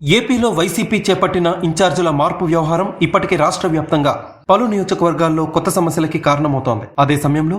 ఏపీలో వైసీపీ చేపట్టిన ఇన్ఛార్జీల మార్పు వ్యవహారం ఇప్పటికే రాష్ట్ర వ్యాప్తంగా పలు నియోజకవర్గాల్లో కొత్త సమస్యలకి కారణమవుతోంది. అదే సమయంలో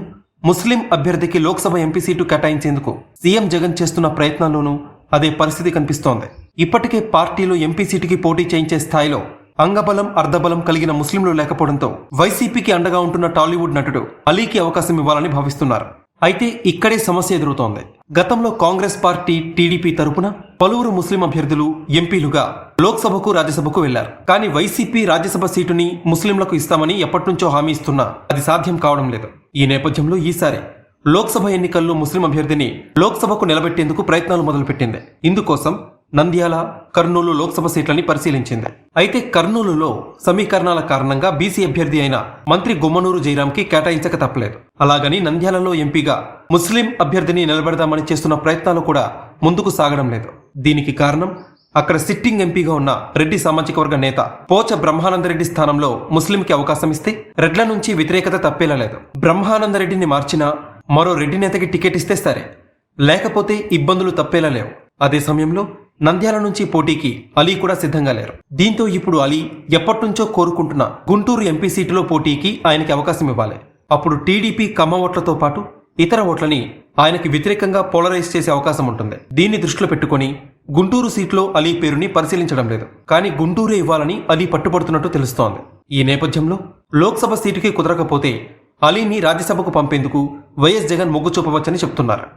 ముస్లిం అభ్యర్థికి లోక్సభ ఎంపీ సీటు కేటాయించేందుకు సీఎం జగన్ చేస్తున్న ప్రయత్నాల్లోనూ అదే పరిస్థితి కనిపిస్తోంది. ఇప్పటికే పార్టీలో ఎంపీ సీటుకి పోటీ చేయించే స్థాయిలో అంగబలం అర్ధబలం కలిగిన ముస్లింలు లేకపోవడంతో వైసీపీకి అండగా ఉంటున్న టాలీవుడ్ నటుడు అలీకి అవకాశం ఇవ్వాలని భావిస్తున్నారు. అయితే ఇక్కడే సమస్య ఎదురవుతోంది. గతంలో కాంగ్రెస్ పార్టీ టీడీపీ తరపున పలువురు ముస్లిం అభ్యర్థులు ఎంపీలుగా లోక్సభకు రాజ్యసభకు వెళ్లారు. కానీ వైసీపీ రాజ్యసభ సీటుని ముస్లింలకు ఇస్తామని ఎప్పటినుంచో హామీ ఇస్తున్నా అది సాధ్యం కావడం లేదు. ఈ నేపథ్యంలో ఈసారి లోక్సభ ఎన్నికల్లో ముస్లిం అభ్యర్థిని లోక్సభకు నిలబెట్టేందుకు ప్రయత్నాలు మొదలుపెట్టింది. ఇందుకోసం నంద్యాల, కర్నూలు లోక్సభ సీట్లని పరిశీలించింది. అయితే కర్నూలులో సమీకరణాల కారణంగా బీసీ అభ్యర్థి అయిన మంత్రి గుమ్మనూరు జయరాంకి కేటాయించక తప్పలేదు. అలాగని నంద్యాలలో ఎంపీగా ముస్లిం అభ్యర్థిని నిలబెడదామని చేస్తున్న ప్రయత్నాలు కూడా ముందుకు సాగడం లేదు. దీనికి కారణం అక్కడ సిట్టింగ్ ఎంపీగా ఉన్న రెడ్డి సామాజిక వర్గ నేత పోచ బ్రహ్మానందరెడ్డి స్థానంలో ముస్లింకి అవకాశం ఇస్తే రెడ్ల నుంచి వ్యతిరేకత తప్పేలా లేదు. బ్రహ్మానందరెడ్డిని మార్చినా మరో రెడ్డి నేతకి టికెట్ ఇస్తే సరే, లేకపోతే ఇబ్బందులు తప్పేలా లేవు. అదే సమయంలో నంద్యాల నుంచి పోటీకి అలీ కూడా సిద్ధంగా లేరు. దీంతో ఇప్పుడు అలీ ఎప్పటినుంచో కోరుకుంటున్న గుంటూరు ఎంపీ సీటులో పోటీకి ఆయనకి అవకాశం ఇవ్వాలి. అప్పుడు టీడీపీ కమ్మ ఓట్లతో పాటు ఇతర ఓట్లని ఆయనకి వ్యతిరేకంగా పోలరైజ్ చేసే అవకాశం ఉంటుంది. దీన్ని దృష్టిలో పెట్టుకుని గుంటూరు సీట్లో అలీ పేరుని పరిశీలించడం లేదు. కానీ గుంటూరే ఇవ్వాలని అలీ పట్టుబడుతున్నట్టు తెలుస్తోంది. ఈ నేపథ్యంలో లోక్సభ సీటుకి కుదరకపోతే అలీని రాజ్యసభకు పంపేందుకు వైఎస్ జగన్ మొగ్గు చూపవచ్చని చెప్తున్నారు.